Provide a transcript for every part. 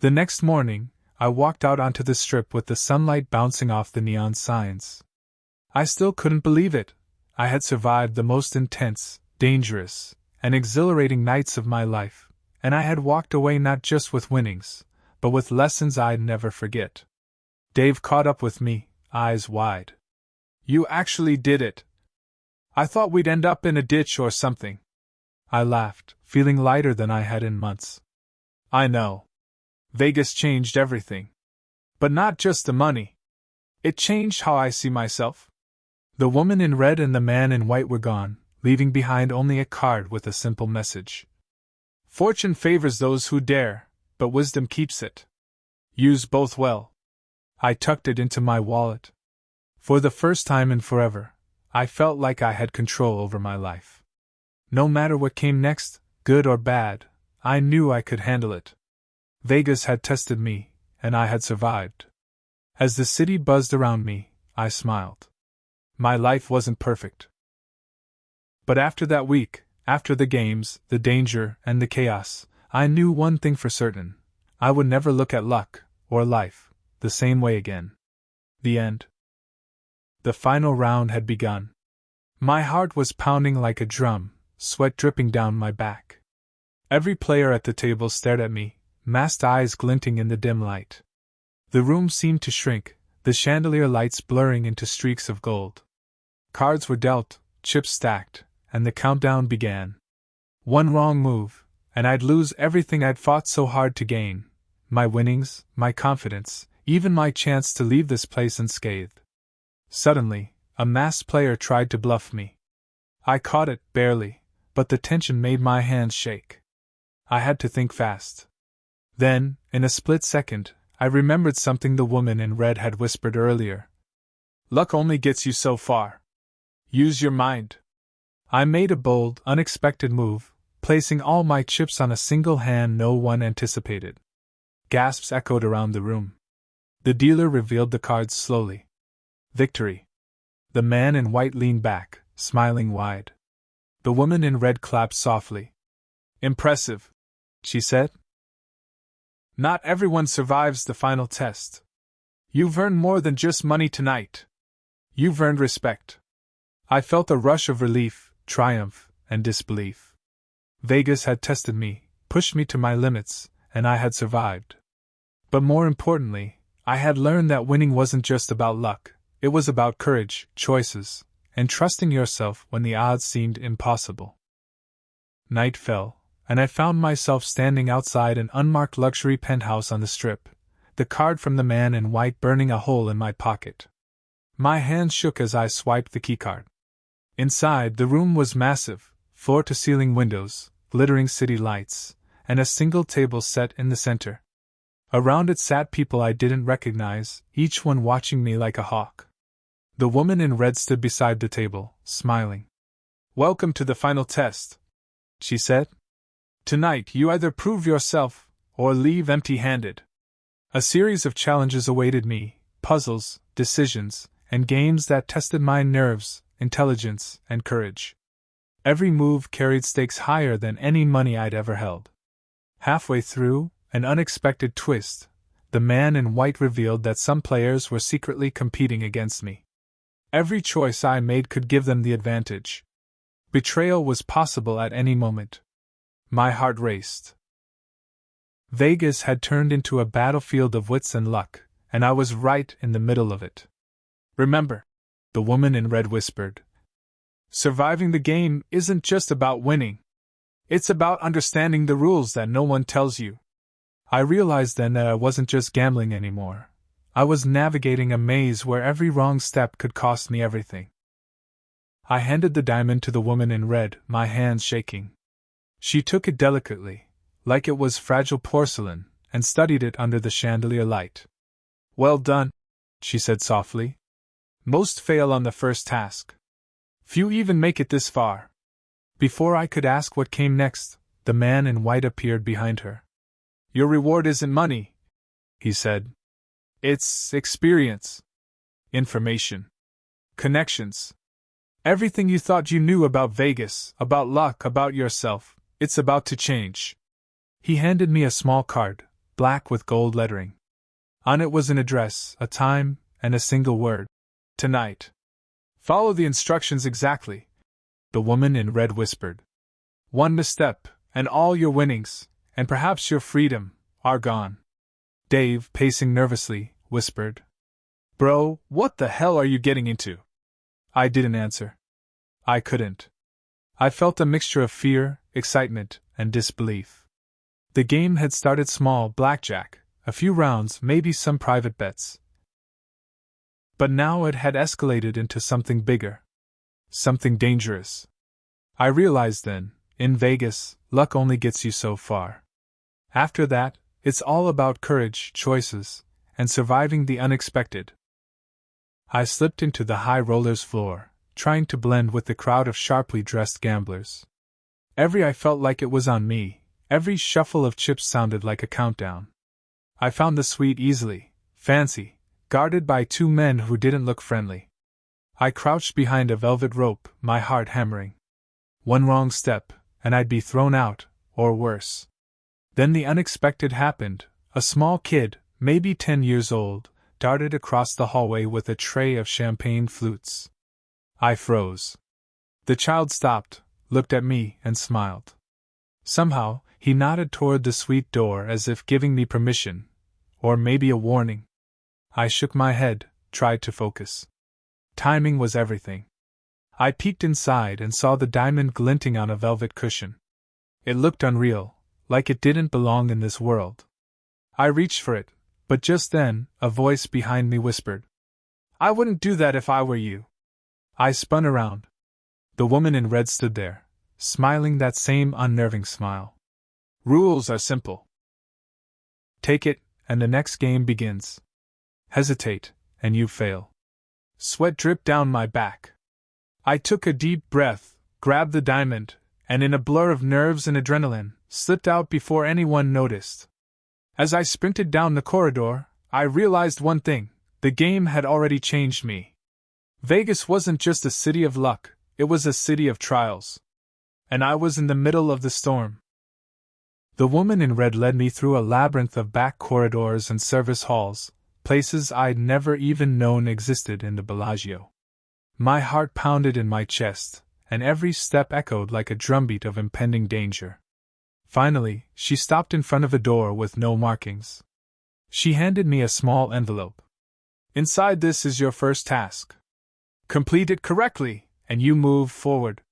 The next morning, I walked out onto the strip with the sunlight bouncing off the neon signs. I still couldn't believe it. I had survived the most intense, dangerous, and exhilarating nights of my life, and I had walked away not just with winnings, but with lessons I'd never forget. Dave caught up with me, eyes wide. "You actually did it. I thought we'd end up in a ditch or something." I laughed, feeling lighter than I had in months. "I know. Vegas changed everything. But not just the money. It changed how I see myself." The woman in red and the man in white were gone, leaving behind only a card with a simple message. "Fortune favors those who dare, but wisdom keeps it. Use both well." I tucked it into my wallet. For the first time in forever, I felt like I had control over my life. No matter what came next, good or bad, I knew I could handle it. Vegas had tested me, and I had survived. As the city buzzed around me, I smiled. My life wasn't perfect. But after that week, after the games, the danger, and the chaos, I knew one thing for certain. I would never look at luck, or life, the same way again. The end. The final round had begun. My heart was pounding like a drum, sweat dripping down my back. Every player at the table stared at me, masked eyes glinting in the dim light. The room seemed to shrink, the chandelier lights blurring into streaks of gold. Cards were dealt, chips stacked, and the countdown began. One wrong move, and I'd lose everything I'd fought so hard to gain: my winnings, my confidence, even my chance to leave this place unscathed. Suddenly, a masked player tried to bluff me. I caught it, barely, but the tension made my hands shake. I had to think fast. Then, in a split second, I remembered something the woman in red had whispered earlier. "Luck only gets you so far. Use your mind." I made a bold, unexpected move, placing all my chips on a single hand no one anticipated. Gasps echoed around the room. The dealer revealed the cards slowly. Victory. The man in white leaned back, smiling wide. The woman in red clapped softly. "Impressive," she said. "Not everyone survives the final test. You've earned more than just money tonight. You've earned respect." I felt a rush of relief, triumph, and disbelief. Vegas had tested me, pushed me to my limits, and I had survived. But more importantly, I had learned that winning wasn't just about luck, it was about courage, choices, and trusting yourself when the odds seemed impossible. Night fell, and I found myself standing outside an unmarked luxury penthouse on the Strip, the card from the man in white burning a hole in my pocket. My hands shook as I swiped the keycard. Inside, the room was massive, floor-to-ceiling windows, glittering city lights, and a single table set in the center. Around it sat people I didn't recognize, each one watching me like a hawk. The woman in red stood beside the table, smiling. "Welcome to the final test," she said. "Tonight you either prove yourself, or leave empty-handed." A series of challenges awaited me, puzzles, decisions, and games that tested my nerves, intelligence, and courage. Every move carried stakes higher than any money I'd ever held. Halfway through, an unexpected twist, the man in white revealed that some players were secretly competing against me. Every choice I made could give them the advantage. Betrayal was possible at any moment. My heart raced. Vegas had turned into a battlefield of wits and luck, and I was right in the middle of it. "Remember," the woman in red whispered, "surviving the game isn't just about winning. It's about understanding the rules that no one tells you." I realized then that I wasn't just gambling anymore. I was navigating a maze where every wrong step could cost me everything. I handed the diamond to the woman in red, my hands shaking. She took it delicately, like it was fragile porcelain, and studied it under the chandelier light. "Well done," she said softly. "Most fail on the first task. Few even make it this far." Before I could ask what came next, the man in white appeared behind her. "Your reward isn't money," he said. "It's experience. Information. Connections. Everything you thought you knew about Vegas, about luck, about yourself, it's about to change." He handed me a small card, black with gold lettering. On it was an address, a time, and a single word. Tonight. Follow the instructions exactly, the woman in red whispered. One misstep, and all your winnings, and perhaps your freedom, are gone. Dave, pacing nervously, whispered. Bro, what the hell are you getting into? I didn't answer. I couldn't. I felt a mixture of fear, excitement, and disbelief. The game had started small, blackjack, a few rounds, maybe some private bets. But now it had escalated into something bigger. Something dangerous. I realized then, in Vegas, luck only gets you so far. After that, it's all about courage, choices, and surviving the unexpected. I slipped into the high rollers floor, trying to blend with the crowd of sharply dressed gamblers. Every eye felt like it was on me, every shuffle of chips sounded like a countdown. I found the suite easily, fancy, guarded by two men who didn't look friendly. I crouched behind a velvet rope, my heart hammering. One wrong step, and I'd be thrown out, or worse. Then the unexpected happened. A small kid, maybe 10 years old, darted across the hallway with a tray of champagne flutes. I froze. The child stopped, looked at me, and smiled. Somehow, he nodded toward the suite door as if giving me permission, or maybe a warning. I shook my head, tried to focus. Timing was everything. I peeked inside and saw the diamond glinting on a velvet cushion. It looked unreal, like it didn't belong in this world. I reached for it, but just then, a voice behind me whispered, I wouldn't do that if I were you. I spun around. The woman in red stood there, smiling that same unnerving smile. Rules are simple. Take it, and the next game begins. Hesitate, and you fail. Sweat dripped down my back. I took a deep breath, grabbed the diamond, and in a blur of nerves and adrenaline, slipped out before anyone noticed. As I sprinted down the corridor, I realized one thing: the game had already changed me. Vegas wasn't just a city of luck, it was a city of trials. And I was in the middle of the storm. The woman in red led me through a labyrinth of back corridors and service halls, places I'd never even known existed in the Bellagio. My heart pounded in my chest, and every step echoed like a drumbeat of impending danger. Finally, she stopped in front of a door with no markings. She handed me a small envelope. Inside this is your first task. Complete it correctly, and you move forward.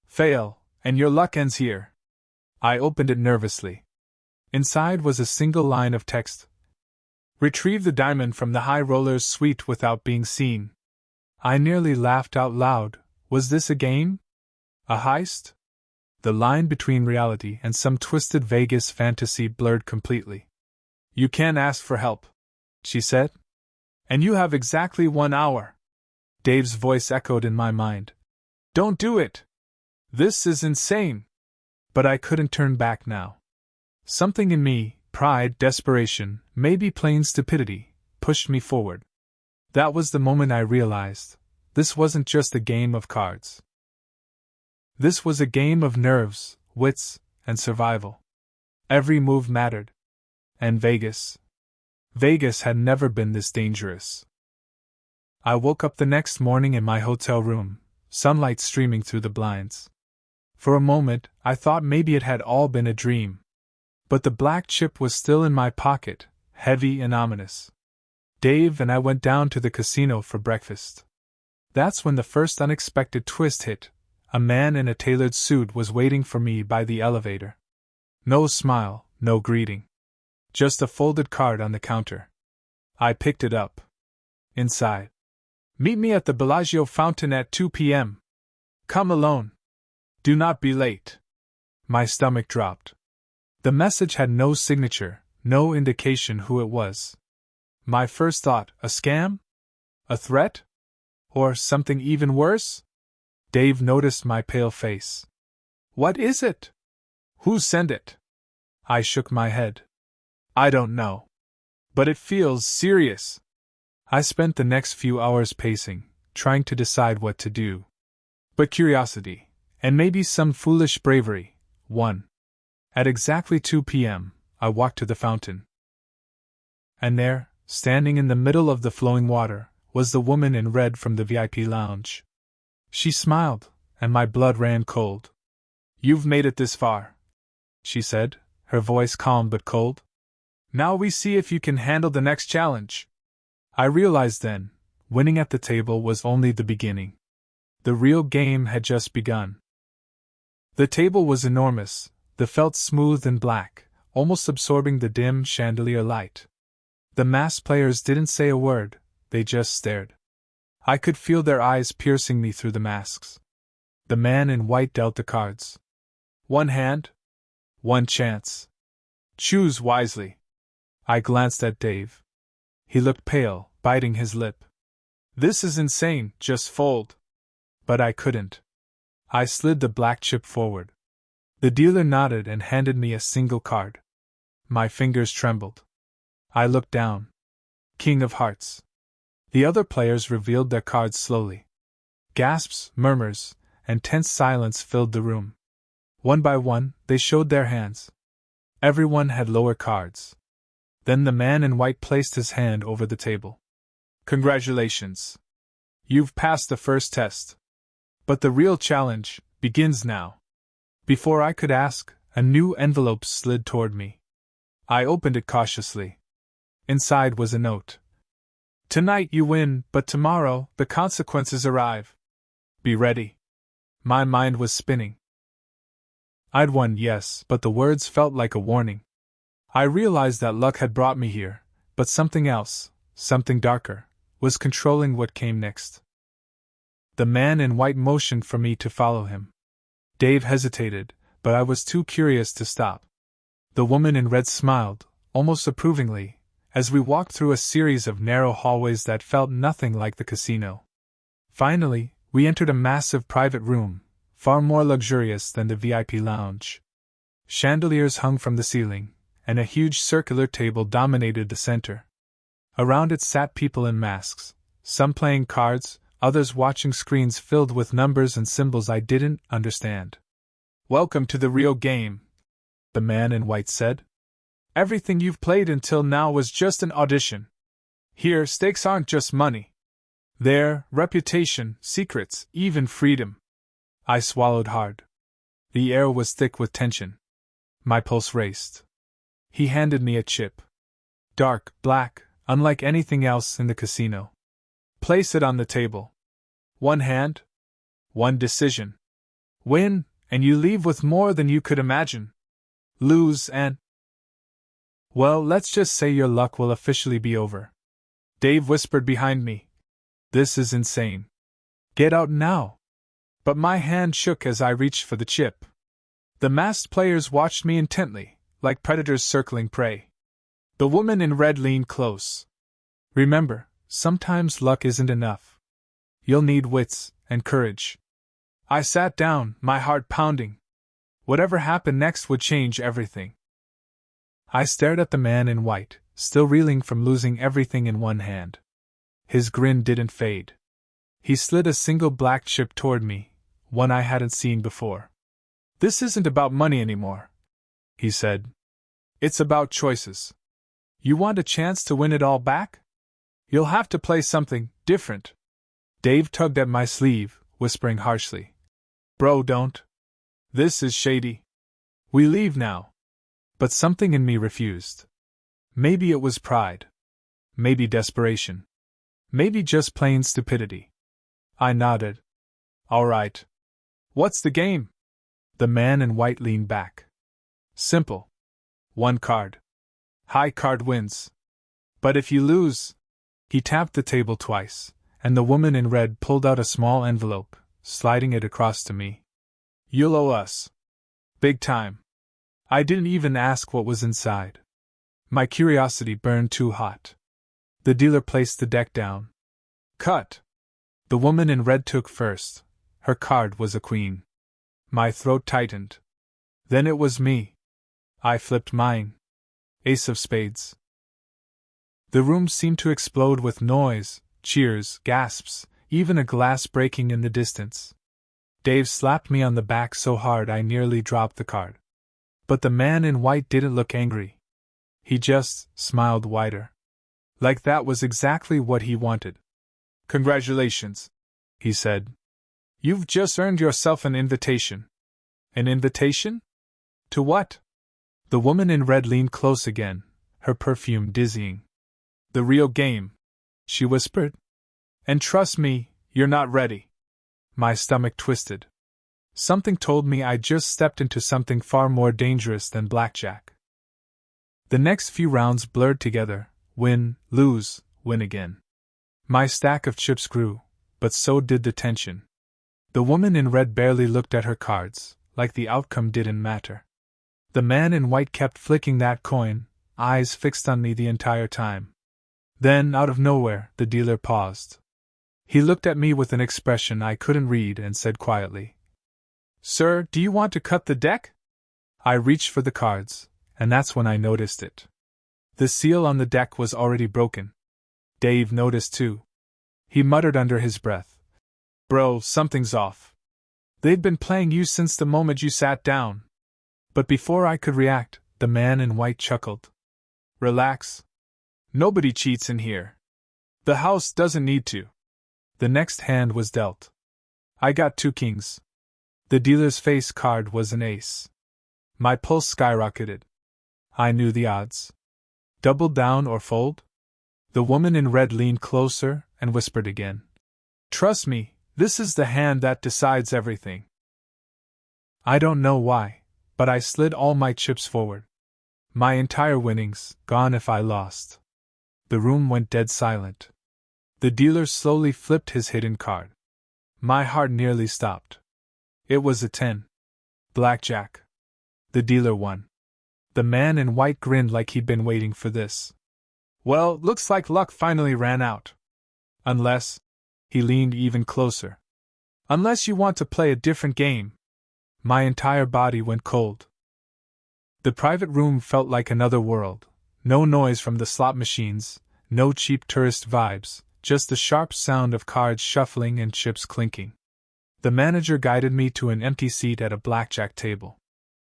Fail, and your luck ends here. I opened it nervously. Inside was a single line of text. Retrieve the diamond from the high roller's suite without being seen. I nearly laughed out loud. Was this a game? A heist? The line between reality and some twisted Vegas fantasy blurred completely. You can't ask for help, she said. And you have exactly 1 hour. Dave's voice echoed in my mind. Don't do it. This is insane. But I couldn't turn back now. Something in me, pride, desperation, maybe plain stupidity, pushed me forward. That was the moment I realized, this wasn't just a game of cards. This was a game of nerves, wits, and survival. Every move mattered. And Vegas had never been this dangerous. I woke up the next morning in my hotel room, sunlight streaming through the blinds. For a moment, I thought maybe it had all been a dream. But the black chip was still in my pocket, heavy and ominous. Dave and I went down to the casino for breakfast. That's when the first unexpected twist hit. A man in a tailored suit was waiting for me by the elevator. No smile, no greeting. Just a folded card on the counter. I picked it up. Inside. Meet me at the Bellagio fountain at 2 p.m. Come alone. Do not be late. My stomach dropped. The message had no signature, no indication who it was. My first thought, a scam? A threat? Or something even worse? Dave noticed my pale face. What is it? Who sent it? I shook my head. I don't know. But it feels serious. I spent the next few hours pacing, trying to decide what to do. But curiosity, and maybe some foolish bravery, won. At exactly 2 p.m., I walked to the fountain. And there, standing in the middle of the flowing water, was the woman in red from the VIP lounge. She smiled, and my blood ran cold. "You've made it this far," she said, her voice calm but cold. "Now we see if you can handle the next challenge." I realized then, winning at the table was only the beginning. The real game had just begun. The table was enormous, the felt smooth and black, almost absorbing the dim chandelier light. The masked players didn't say a word, they just stared. I could feel their eyes piercing me through the masks. The man in white dealt the cards. One hand, one chance. Choose wisely. I glanced at Dave. He looked pale, biting his lip. "This is insane, just fold." But I couldn't. I slid the black chip forward. The dealer nodded and handed me a single card. My fingers trembled. I looked down. King of Hearts. The other players revealed their cards slowly. Gasps, murmurs, and tense silence filled the room. One by one, they showed their hands. Everyone had lower cards. Then the man in white placed his hand over the table. "Congratulations. You've passed the first test. But the real challenge begins now." Before I could ask, a new envelope slid toward me. I opened it cautiously. Inside was a note. "Tonight you win, but tomorrow the consequences arrive. Be ready." My mind was spinning. I'd won, yes, but the words felt like a warning. I realized that luck had brought me here, but something else, something darker, was controlling what came next. The man in white motioned for me to follow him. Dave hesitated, but I was too curious to stop. The woman in red smiled, almost approvingly, as we walked through a series of narrow hallways that felt nothing like the casino. Finally, we entered a massive private room, far more luxurious than the VIP lounge. Chandeliers hung from the ceiling, and a huge circular table dominated the center. Around it sat people in masks, some playing cards, others watching screens filled with numbers and symbols I didn't understand. "Welcome to the real game," the man in white said. "Everything you've played until now was just an audition. Here, stakes aren't just money. They're reputation, secrets, even freedom." I swallowed hard. The air was thick with tension. My pulse raced. He handed me a chip. Dark, black, unlike anything else in the casino. "Place it on the table. One hand, one decision. Win, and you leave with more than you could imagine. Lose and... well, let's just say your luck will officially be over." Dave whispered behind me. "This is insane. Get out now." But my hand shook as I reached for the chip. The masked players watched me intently, like predators circling prey. The woman in red leaned close. "Remember, sometimes luck isn't enough. You'll need wits and courage." I sat down, my heart pounding. Whatever happened next would change everything. I stared at the man in white, still reeling from losing everything in one hand. His grin didn't fade. He slid a single black chip toward me, one I hadn't seen before. "This isn't about money anymore," he said. "It's about choices. You want a chance to win it all back? You'll have to play something different." Dave tugged at my sleeve, whispering harshly. "Bro, don't. This is shady. We leave now." But something in me refused. Maybe it was pride. Maybe desperation. Maybe just plain stupidity. I nodded. "All right. What's the game?" The man in white leaned back. "Simple. One card. High card wins. But if you lose..." He tapped the table twice, and the woman in red pulled out a small envelope, sliding it across to me. "You'll owe us. Big time." I didn't even ask what was inside. My curiosity burned too hot. The dealer placed the deck down. "Cut." The woman in red took first. Her card was a queen. My throat tightened. Then it was me. I flipped mine. Ace of spades. The room seemed to explode with noise, cheers, gasps, even a glass breaking in the distance. Dave slapped me on the back so hard I nearly dropped the card. But the man in white didn't look angry. He just smiled wider. Like that was exactly what he wanted. "Congratulations," he said. "You've just earned yourself an invitation." "An invitation? To what?" The woman in red leaned close again, her perfume dizzying. "The real game," she whispered. "And trust me, you're not ready." My stomach twisted. Something told me I'd just stepped into something far more dangerous than blackjack. The next few rounds blurred together: win, lose, win again. My stack of chips grew, but so did the tension. The woman in red barely looked at her cards, like the outcome didn't matter. The man in white kept flicking that coin, eyes fixed on me the entire time. Then, out of nowhere, the dealer paused. He looked at me with an expression I couldn't read and said quietly, "Sir, do you want to cut the deck?" I reached for the cards, and that's when I noticed it. The seal on the deck was already broken. Dave noticed too. He muttered under his breath, "Bro, something's off. They'd been playing you since the moment you sat down." But before I could react, the man in white chuckled. "Relax. Nobody cheats in here. The house doesn't need to." The next hand was dealt. I got 2 kings. The dealer's face card was an ace. My pulse skyrocketed. I knew the odds. Double down or fold? The woman in red leaned closer and whispered again, "Trust me, this is the hand that decides everything." I don't know why, but I slid all my chips forward. My entire winnings, gone if I lost. The room went dead silent. The dealer slowly flipped his hidden card. My heart nearly stopped. It was a 10. Blackjack. The dealer won. The man in white grinned like he'd been waiting for this. "Well, looks like luck finally ran out. Unless," he leaned even closer, "unless you want to play a different game." My entire body went cold. The private room felt like another world. No noise from the slot machines, no cheap tourist vibes, just the sharp sound of cards shuffling and chips clinking. The manager guided me to an empty seat at a blackjack table.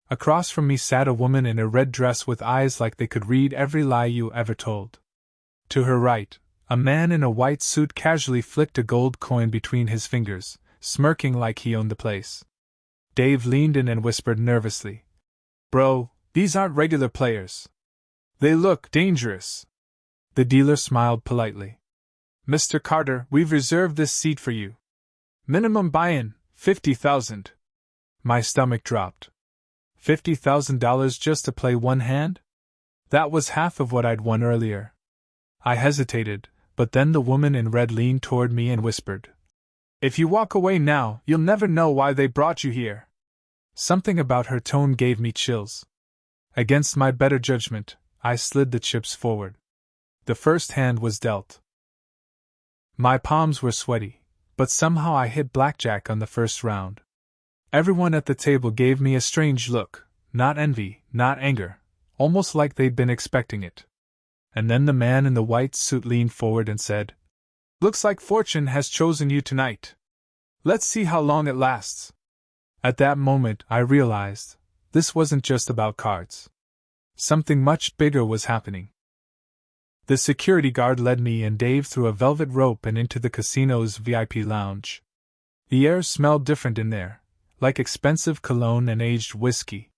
Across from me sat a woman in a red dress with eyes like they could read every lie you ever told. To her right, a man in a white suit casually flicked a gold coin between his fingers, smirking like he owned the place. Dave leaned in and whispered nervously, "Bro, these aren't regular players. They look dangerous." The dealer smiled politely. "Mr. Carter, we've reserved this seat for you. Minimum buy-in, $50,000. My stomach dropped. $50,000 just to play one hand? That was half of what I'd won earlier. I hesitated, but then the woman in red leaned toward me and whispered, "If you walk away now, you'll never know why they brought you here." Something about her tone gave me chills. Against my better judgment, I slid the chips forward. The first hand was dealt. My palms were sweaty, but somehow I hit blackjack on the first round. Everyone at the table gave me a strange look, not envy, not anger, almost like they'd been expecting it. And then the man in the white suit leaned forward and said, "Looks like fortune has chosen you tonight. Let's see how long it lasts." At that moment, I realized this wasn't just about cards. Something much bigger was happening. The security guard led me and Dave through a velvet rope and into the casino's VIP lounge. The air smelled different in there, like expensive cologne and aged whiskey.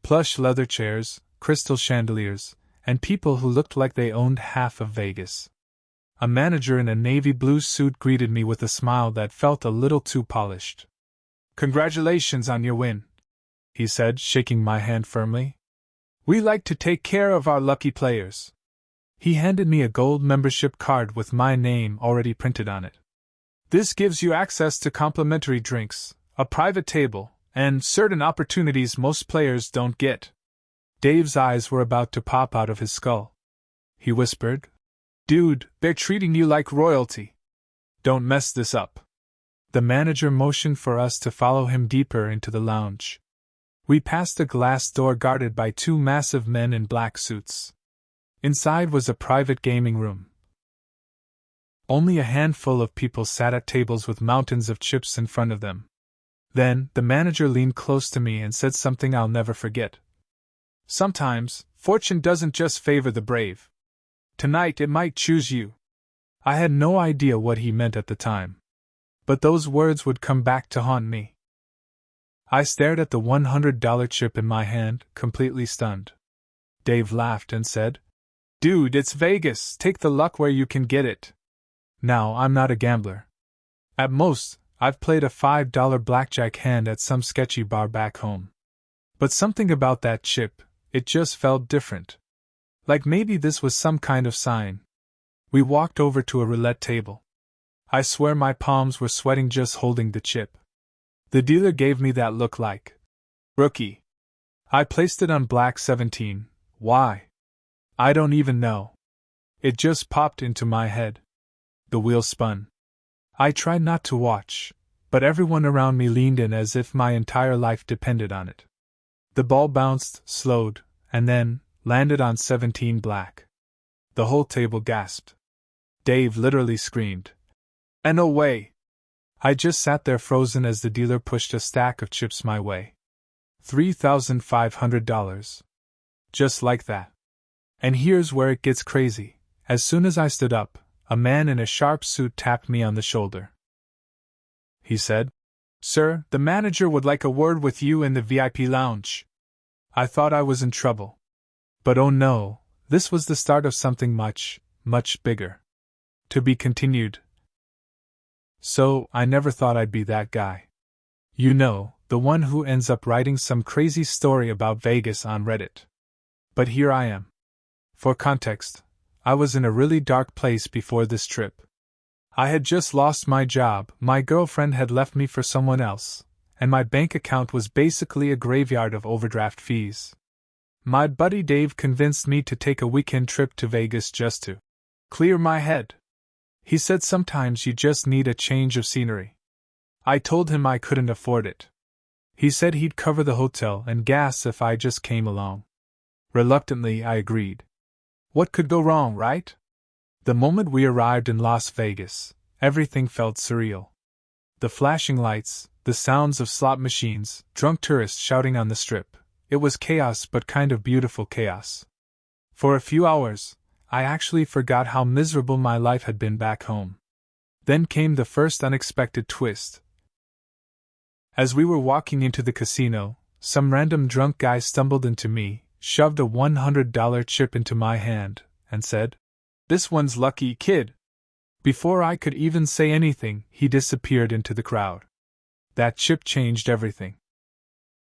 Plush leather chairs, crystal chandeliers, and people who looked like they owned half of Vegas. A manager in a navy blue suit greeted me with a smile that felt a little too polished. "Congratulations on your win," he said, shaking my hand firmly. "We like to take care of our lucky players." He handed me a gold membership card with my name already printed on it. "This gives you access to complimentary drinks, a private table, and certain opportunities most players don't get." Dave's eyes were about to pop out of his skull. He whispered, "Dude, they're treating you like royalty. Don't mess this up." The manager motioned for us to follow him deeper into the lounge. We passed a glass door guarded by 2 massive men in black suits. Inside was a private gaming room. Only a handful of people sat at tables with mountains of chips in front of them. Then, the manager leaned close to me and said something I'll never forget. "Sometimes, fortune doesn't just favor the brave. Tonight it might choose you. I had no idea what he meant at the time. But those words would come back to haunt me. I stared at the $100 chip in my hand, completely stunned. Dave laughed and said, "Dude, it's Vegas. Take the luck where you can get it." Now, I'm not a gambler. At most, I've played a $5 blackjack hand at some sketchy bar back home. But something about that chip, it just felt different. Like maybe this was some kind of sign. We walked over to a roulette table. I swear my palms were sweating just holding the chip. The dealer gave me that look like, "Rookie." I placed it on black 17. Why? I don't even know. It just popped into my head. The wheel spun. I tried not to watch, but everyone around me leaned in as if my entire life depended on it. The ball bounced, slowed, and then landed on 17 black. The whole table gasped. Dave literally screamed, "And no way!" I just sat there frozen as the dealer pushed a stack of chips my way. $3,500. Just like that. And here's where it gets crazy. As soon as I stood up, a man in a sharp suit tapped me on the shoulder. He said, "Sir, the manager would like a word with you in the VIP lounge." I thought I was in trouble. But oh no, this was the start of something much, much bigger. To be continued. So, I never thought I'd be that guy. You know, the one who ends up writing some crazy story about Vegas on Reddit. But here I am. For context, I was in a really dark place before this trip. I had just lost my job, my girlfriend had left me for someone else, and my bank account was basically a graveyard of overdraft fees. My buddy Dave convinced me to take a weekend trip to Vegas just to clear my head. He said sometimes you just need a change of scenery. I told him I couldn't afford it. He said he'd cover the hotel and gas if I just came along. Reluctantly, I agreed. What could go wrong, right? The moment we arrived in Las Vegas, everything felt surreal. The flashing lights, the sounds of slot machines, drunk tourists shouting on the strip. It was chaos, but kind of beautiful chaos. For a few hours, I actually forgot how miserable my life had been back home. Then came the first unexpected twist. As we were walking into the casino, some random drunk guy stumbled into me, shoved a $100 chip into my hand, and said, "This one's lucky, kid." Before I could even say anything, he disappeared into the crowd. That chip changed everything.